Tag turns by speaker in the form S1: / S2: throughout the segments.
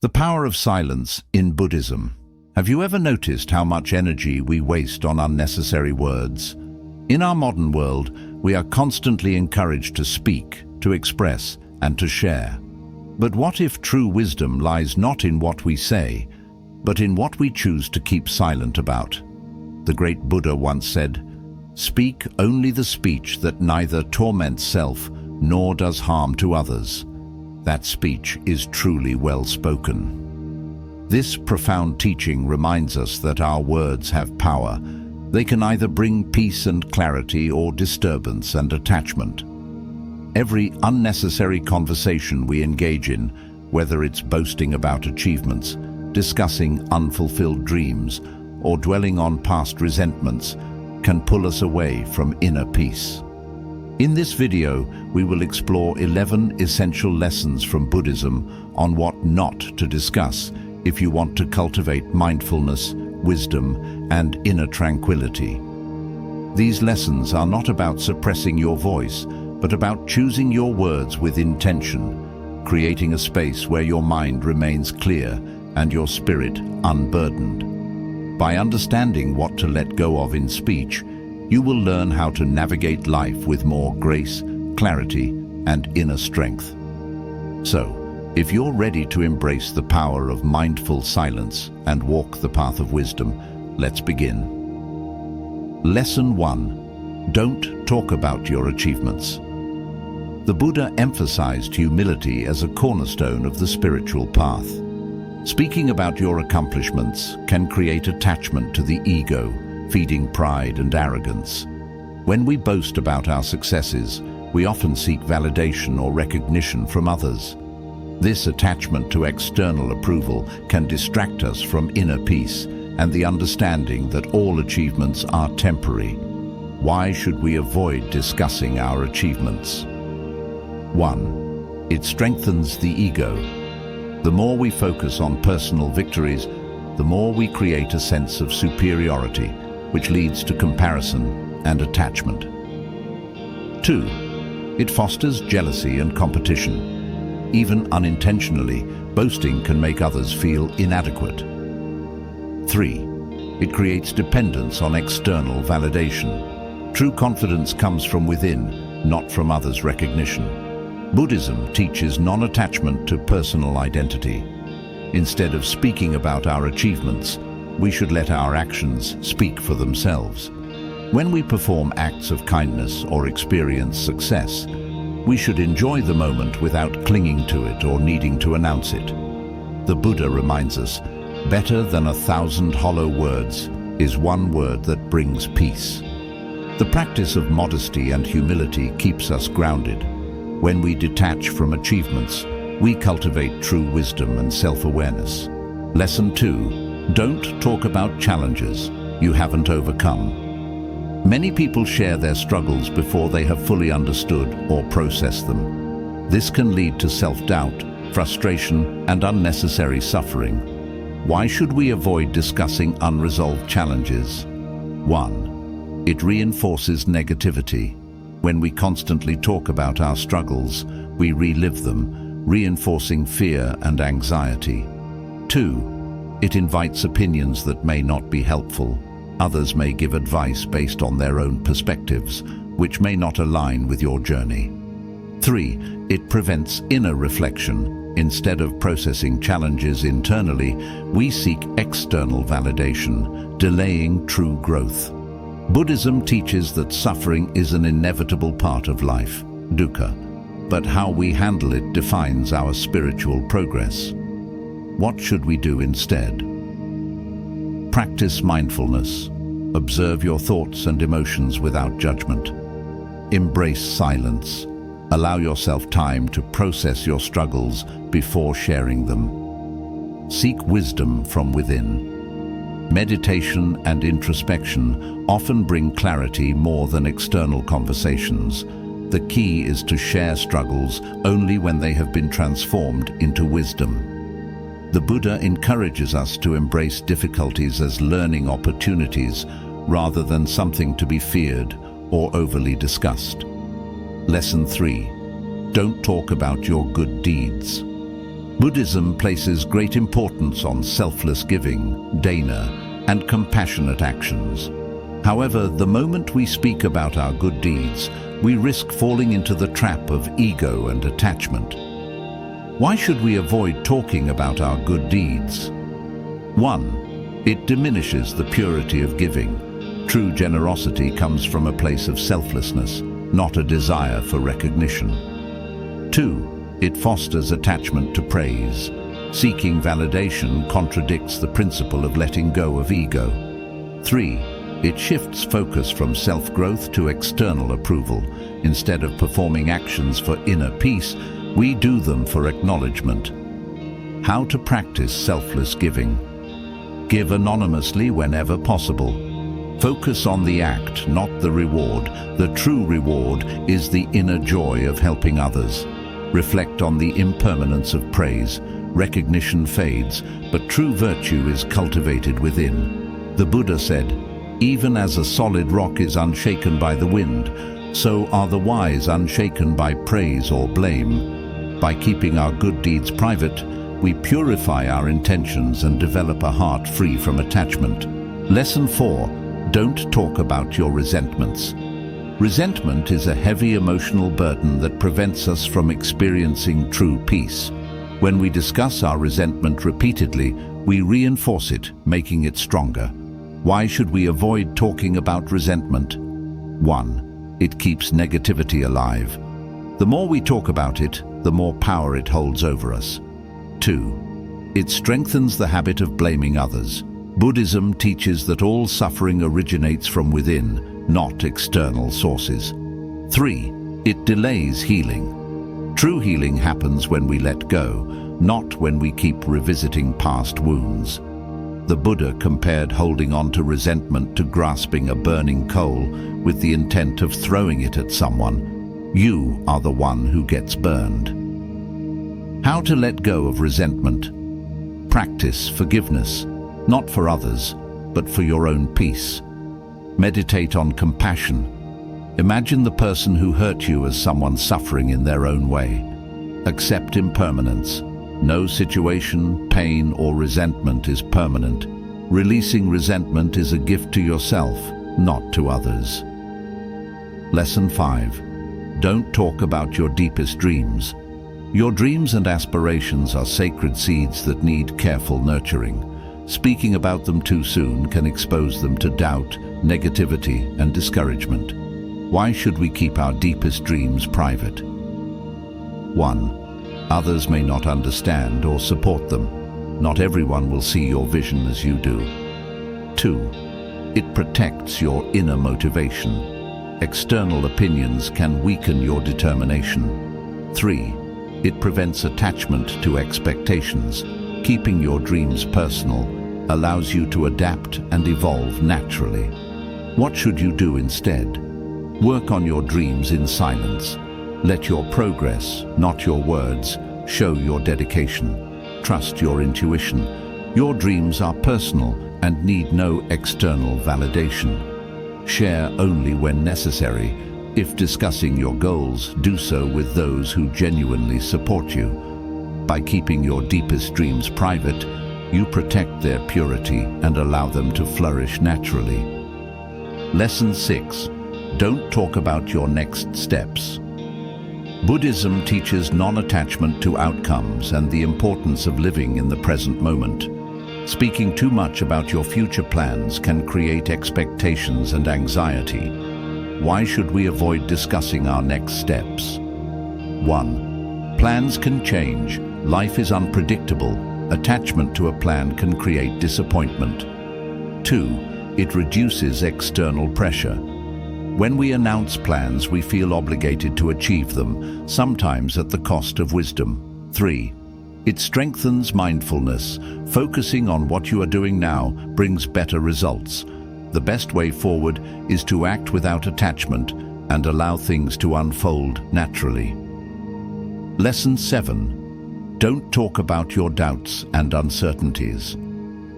S1: The power of silence in Buddhism. Have you ever noticed how much energy we waste on unnecessary words? In our modern world, we are constantly encouraged to speak, to express, and to share. But what if true wisdom lies not in what we say, but in what we choose to keep silent about? The great Buddha once said, "Speak only the speech that neither torments self nor does harm to others. That speech is truly well spoken." This profound teaching reminds us that our words have power. They can either bring peace and clarity or disturbance and attachment. Every unnecessary conversation we engage in, whether it's boasting about achievements, discussing unfulfilled dreams, or dwelling on past resentments, can pull us away from inner peace. In this video, we will explore 11 essential lessons from Buddhism on what not to discuss if you want to cultivate mindfulness, wisdom, and inner tranquility. These lessons are not about suppressing your voice, but about choosing your words with intention, creating a space where your mind remains clear and your spirit unburdened. By understanding what to let go of in speech, you will learn how to navigate life with more grace, clarity, and inner strength. So, if you're ready to embrace the power of mindful silence and walk the path of wisdom, let's begin. Lesson 1. Don't talk about your achievements. The Buddha emphasized humility as a cornerstone of the spiritual path. Speaking about your accomplishments can create attachment to the ego, feeding pride and arrogance. When we boast about our successes, we often seek validation or recognition from others. This attachment to external approval can distract us from inner peace and the understanding that all achievements are temporary. Why should we avoid discussing our achievements? 1. It strengthens the ego. The more we focus on personal victories, the more we create a sense of superiority, which leads to comparison and attachment. 2. It fosters jealousy and competition. Even unintentionally, boasting can make others feel inadequate. 3. It creates dependence on external validation. True confidence comes from within, not from others' recognition. Buddhism teaches non-attachment to personal identity. Instead of speaking about our achievements, we should let our actions speak for themselves. When we perform acts of kindness or experience success, we should enjoy the moment without clinging to it or needing to announce it. The Buddha reminds us, better than 1,000 hollow words is one word that brings peace. The practice of modesty and humility keeps us grounded. When we detach from achievements, we cultivate true wisdom and self-awareness. Lesson 2. Don't talk about challenges you haven't overcome. Many people share their struggles before they have fully understood or processed them. This can lead to self-doubt, frustration, and unnecessary suffering. Why should we avoid discussing unresolved challenges? 1. It reinforces negativity. When we constantly talk about our struggles, we relive them, reinforcing fear and anxiety. 2. It invites opinions that may not be helpful. Others may give advice based on their own perspectives, which may not align with your journey. 3. It prevents inner reflection. Instead of processing challenges internally, we seek external validation, delaying true growth. Buddhism teaches that suffering is an inevitable part of life, dukkha, but how we handle it defines our spiritual progress. What should we do instead? Practice mindfulness. Observe your thoughts and emotions without judgment. Embrace silence. Allow yourself time to process your struggles before sharing them. Seek wisdom from within. Meditation and introspection often bring clarity more than external conversations. The key is to share struggles only when they have been transformed into wisdom. The Buddha encourages us to embrace difficulties as learning opportunities rather than something to be feared or overly discussed. Lesson 3. Don't talk about your good deeds. Buddhism places great importance on selfless giving, dana, and compassionate actions. However, the moment we speak about our good deeds, we risk falling into the trap of ego and attachment. Why should we avoid talking about our good deeds? 1. It diminishes the purity of giving. True generosity comes from a place of selflessness, not a desire for recognition. 2. It fosters attachment to praise. Seeking validation contradicts the principle of letting go of ego. 3. It shifts focus from self-growth to external approval. Instead of performing actions for inner peace, we do them for acknowledgement. How to practice selfless giving? Give anonymously whenever possible. Focus on the act, not the reward. The true reward is the inner joy of helping others. Reflect on the impermanence of praise. Recognition fades, but true virtue is cultivated within. The Buddha said, "Even as a solid rock is unshaken by the wind, so are the wise unshaken by praise or blame." By keeping our good deeds private, we purify our intentions and develop a heart free from attachment. Lesson 4. Don't talk about your resentments. Resentment is a heavy emotional burden that prevents us from experiencing true peace. When we discuss our resentment repeatedly, we reinforce it, making it stronger. Why should we avoid talking about resentment? 1. It keeps negativity alive. The more we talk about it, the more power it holds over us. 2. It strengthens the habit of blaming others. Buddhism teaches that all suffering originates from within, not external sources. 3. It delays healing. True healing happens when we let go, not when we keep revisiting past wounds. The Buddha compared holding on to resentment to grasping a burning coal with the intent of throwing it at someone. You are the one who gets burned. How to let go of resentment? Practice forgiveness, not for others, but for your own peace. Meditate on compassion. Imagine the person who hurt you as someone suffering in their own way. Accept impermanence. No situation, pain, or resentment is permanent. Releasing resentment is a gift to yourself, not to others. Lesson 5. Don't talk about your deepest dreams. Your dreams and aspirations are sacred seeds that need careful nurturing. Speaking about them too soon can expose them to doubt, negativity, and discouragement. Why should we keep our deepest dreams private? 1. Others may not understand or support them. Not everyone will see your vision as you do. 2. It protects your inner motivation. External opinions can weaken your determination. 3. It prevents attachment to expectations. Keeping your dreams personal allows you to adapt and evolve naturally. What should you do instead? Work on your dreams in silence. Let your progress, not your words, show your dedication. Trust your intuition. Your dreams are personal and need no external validation. Share only when necessary. If discussing your goals, do so with those who genuinely support you. By keeping your deepest dreams private, you protect their purity and allow them to flourish naturally. Lesson 6. Don't talk about your next steps. Buddhism teaches non-attachment to outcomes and the importance of living in the present moment. Speaking too much about your future plans can create expectations and anxiety. Why should we avoid discussing our next steps? 1. Plans can change. Life is unpredictable. Attachment to a plan can create disappointment. 2. It reduces external pressure. When we announce plans, we feel obligated to achieve them, sometimes at the cost of wisdom. 3. It strengthens mindfulness. Focusing on what you are doing now brings better results. The best way forward is to act without attachment and allow things to unfold naturally. Lesson 7. Don't talk about your doubts and uncertainties.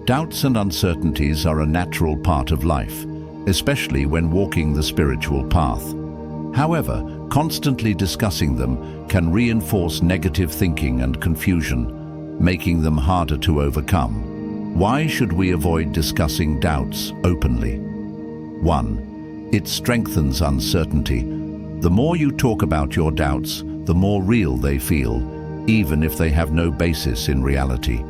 S1: Doubts and uncertainties are a natural part of life, especially when walking the spiritual path. However, constantly discussing them can reinforce negative thinking and confusion. making them harder to overcome. Why should we avoid discussing doubts openly? 1. It strengthens uncertainty. The more you talk about your doubts, the more real they feel, even if they have no basis in reality.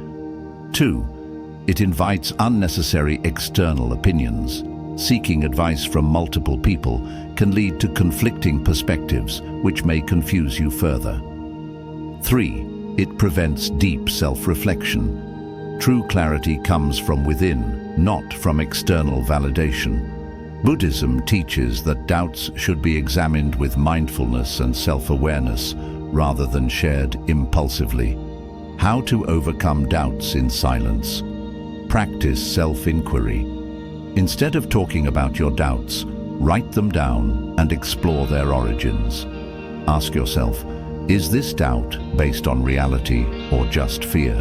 S1: 2. It invites unnecessary external opinions. Seeking advice from multiple people can lead to conflicting perspectives, which may confuse you further. 3. It prevents deep self-reflection. True clarity comes from within, not from external validation. Buddhism teaches that doubts should be examined with mindfulness and self-awareness rather than shared impulsively. How to overcome doubts in silence. Practice self-inquiry. Instead of talking about your doubts, write them down and explore their origins. Ask yourself, is this doubt based on reality or just fear?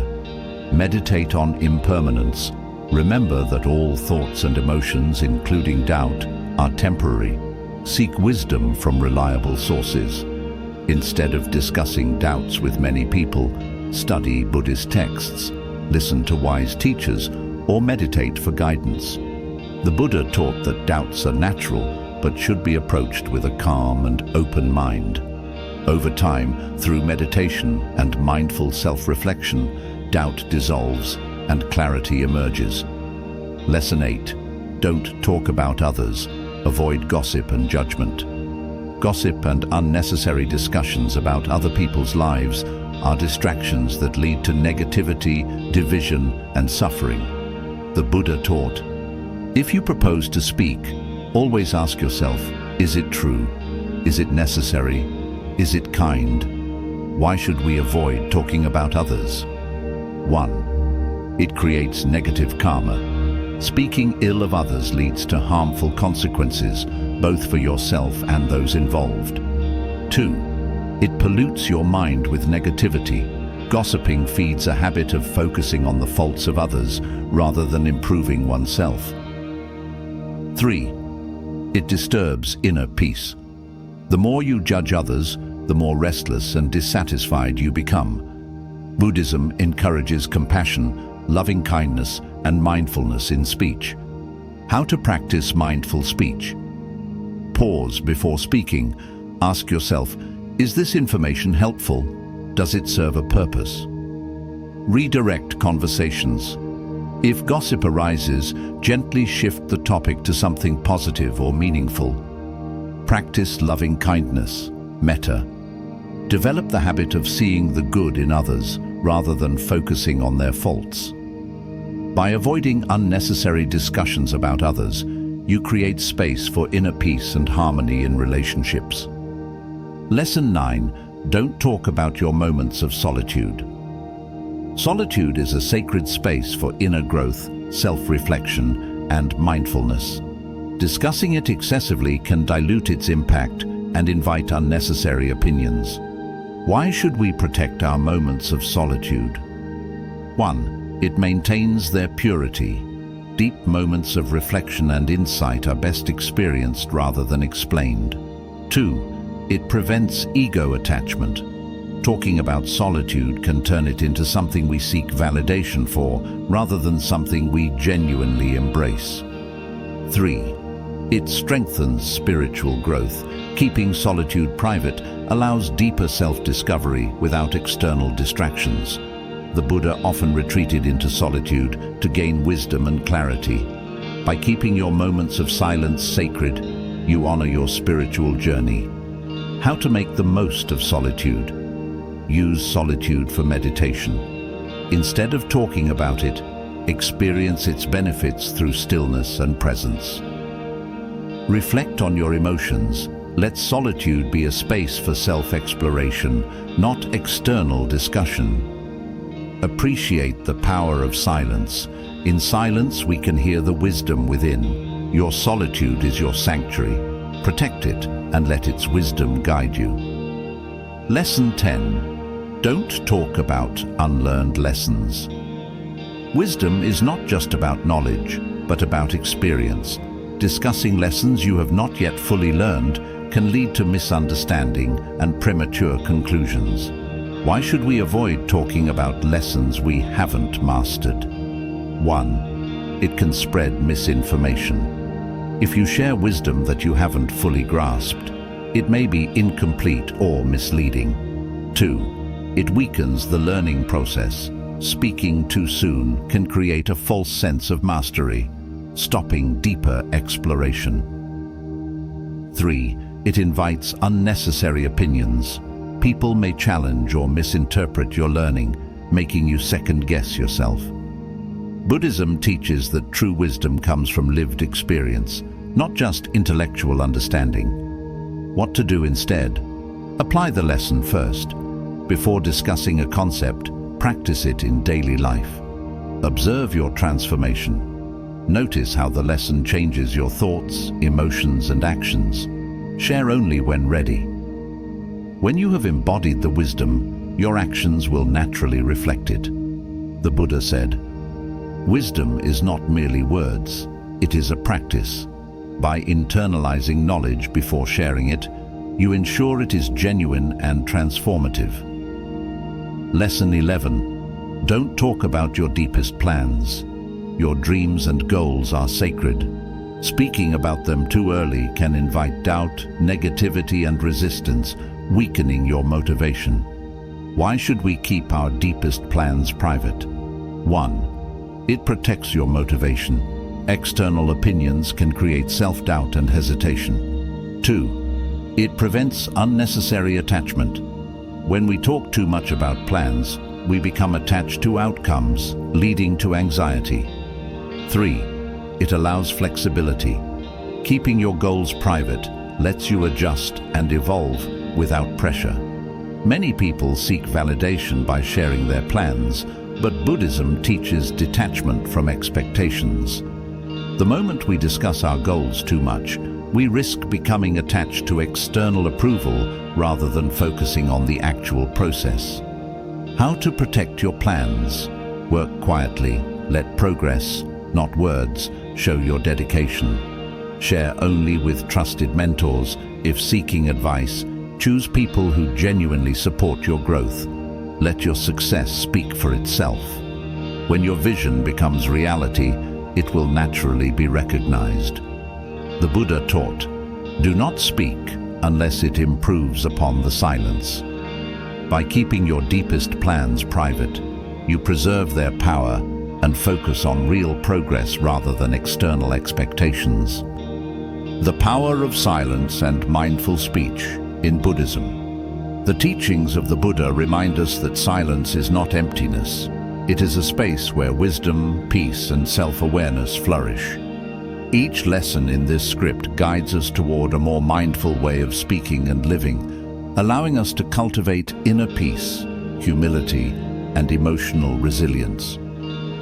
S1: Meditate on impermanence. Remember that all thoughts and emotions, including doubt, are temporary. Seek wisdom from reliable sources. Instead of discussing doubts with many people, study Buddhist texts, listen to wise teachers, or meditate for guidance. The Buddha taught that doubts are natural, but should be approached with a calm and open mind. Over time, through meditation and mindful self-reflection, doubt dissolves and clarity emerges. Lesson 8. Don't talk about others. Avoid gossip and judgment. Gossip and unnecessary discussions about other people's lives are distractions that lead to negativity, division, and suffering. The Buddha taught, if you propose to speak, always ask yourself, is it true? Is it necessary? Is it kind? Why should we avoid talking about others? 1. It creates negative karma. Speaking ill of others leads to harmful consequences, both for yourself and those involved. 2. It pollutes your mind with negativity. Gossiping feeds a habit of focusing on the faults of others rather than improving oneself. 3. It disturbs inner peace. The more you judge others, the more restless and dissatisfied you become. Buddhism encourages compassion, loving kindness, and mindfulness in speech. How to practice mindful speech? Pause before speaking. Ask yourself, is this information helpful? Does it serve a purpose? Redirect conversations. If gossip arises, gently shift the topic to something positive or meaningful. Practice loving kindness, metta. Develop the habit of seeing the good in others rather than focusing on their faults. By avoiding unnecessary discussions about others, you create space for inner peace and harmony in relationships. Lesson 9. Don't talk about your moments of solitude. Solitude is a sacred space for inner growth, self-reflection, and mindfulness. Discussing it excessively can dilute its impact and invite unnecessary opinions. Why should we protect our moments of solitude? 1. It maintains their purity. Deep moments of reflection and insight are best experienced rather than explained. 2. It prevents ego attachment. Talking about solitude can turn it into something we seek validation for, rather than something we genuinely embrace. 3. It strengthens spiritual growth. Keeping solitude private allows deeper self-discovery without external distractions. The Buddha often retreated into solitude to gain wisdom and clarity. By keeping your moments of silence sacred, you honor your spiritual journey. How to make the most of solitude? Use solitude for meditation. Instead of talking about it, experience its benefits through stillness and presence. Reflect on your emotions. Let solitude be a space for self-exploration, not external discussion. Appreciate the power of silence. In silence, we can hear the wisdom within. Your solitude is your sanctuary. Protect it and let its wisdom guide you. Lesson 10. Don't talk about unlearned lessons. Wisdom is not just about knowledge, but about experience. Discussing lessons you have not yet fully learned can lead to misunderstanding and premature conclusions. Why should we avoid talking about lessons we haven't mastered? 1. It can spread misinformation. If you share wisdom that you haven't fully grasped, it may be incomplete or misleading. 2. It weakens the learning process. Speaking too soon can create a false sense of mastery, stopping deeper exploration. 3. It invites unnecessary opinions. People may challenge or misinterpret your learning, making you second-guess yourself. Buddhism teaches that true wisdom comes from lived experience, not just intellectual understanding. What to do instead? Apply the lesson first. Before discussing a concept, practice it in daily life. Observe your transformation. Notice how the lesson changes your thoughts, emotions, and actions. Share only when ready. When you have embodied the wisdom, your actions will naturally reflect it. The Buddha said, "Wisdom is not merely words, it is a practice. By internalizing knowledge before sharing it, you ensure it is genuine and transformative." Lesson 11. Don't talk about your deepest plans. Your dreams and goals are sacred. Speaking about them too early can invite doubt, negativity, and resistance, weakening your motivation. Why should we keep our deepest plans private? 1. It protects your motivation. External opinions can create self-doubt and hesitation. 2. It prevents unnecessary attachment. When we talk too much about plans, we become attached to outcomes, leading to anxiety. 3. It allows flexibility. Keeping your goals private lets you adjust and evolve without pressure. Many people seek validation by sharing their plans, but Buddhism teaches detachment from expectations. The moment we discuss our goals too much, we risk becoming attached to external approval rather than focusing on the actual process. How to protect your plans? Work quietly. Let progress, not words, show your dedication. Share only with trusted mentors. If seeking advice, choose people who genuinely support your growth. Let your success speak for itself. When your vision becomes reality, it will naturally be recognized. The Buddha taught, "Do not speak unless it improves upon the silence." By keeping your deepest plans private, you preserve their power and focus on real progress rather than external expectations. The power of silence and mindful speech in Buddhism. The teachings of the Buddha remind us that silence is not emptiness. It is a space where wisdom, peace, and self-awareness flourish. Each lesson in this script guides us toward a more mindful way of speaking and living, allowing us to cultivate inner peace, humility, and emotional resilience.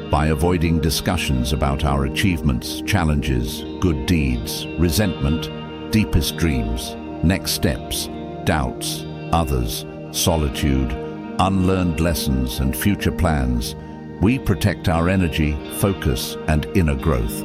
S1: By avoiding discussions about our achievements, challenges, good deeds, resentment, deepest dreams, next steps, doubts, others, solitude, unlearned lessons, and future plans, we protect our energy, focus, and inner growth.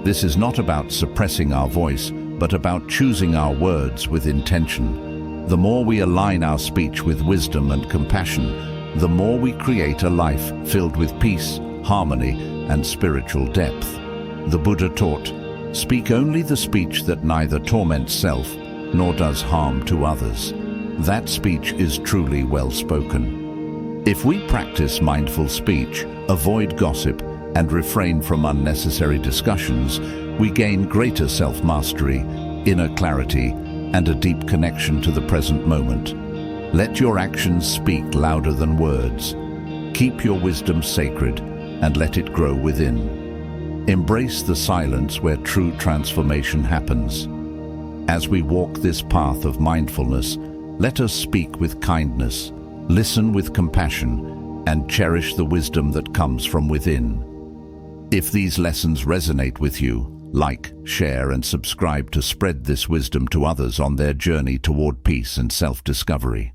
S1: This is not about suppressing our voice, but about choosing our words with intention. The more we align our speech with wisdom and compassion, the more we create a life filled with peace, harmony, and spiritual depth. The Buddha taught, "Speak only the speech that neither torments self nor does harm to others. That speech is truly well spoken." If we practice mindful speech, avoid gossip, and refrain from unnecessary discussions, we gain greater self-mastery, inner clarity, and a deep connection to the present moment. Let your actions speak louder than words. Keep your wisdom sacred and let it grow within. Embrace the silence where true transformation happens. As we walk this path of mindfulness, let us speak with kindness, listen with compassion, and cherish the wisdom that comes from within. If these lessons resonate with you, like, share, and subscribe to spread this wisdom to others on their journey toward peace and self-discovery.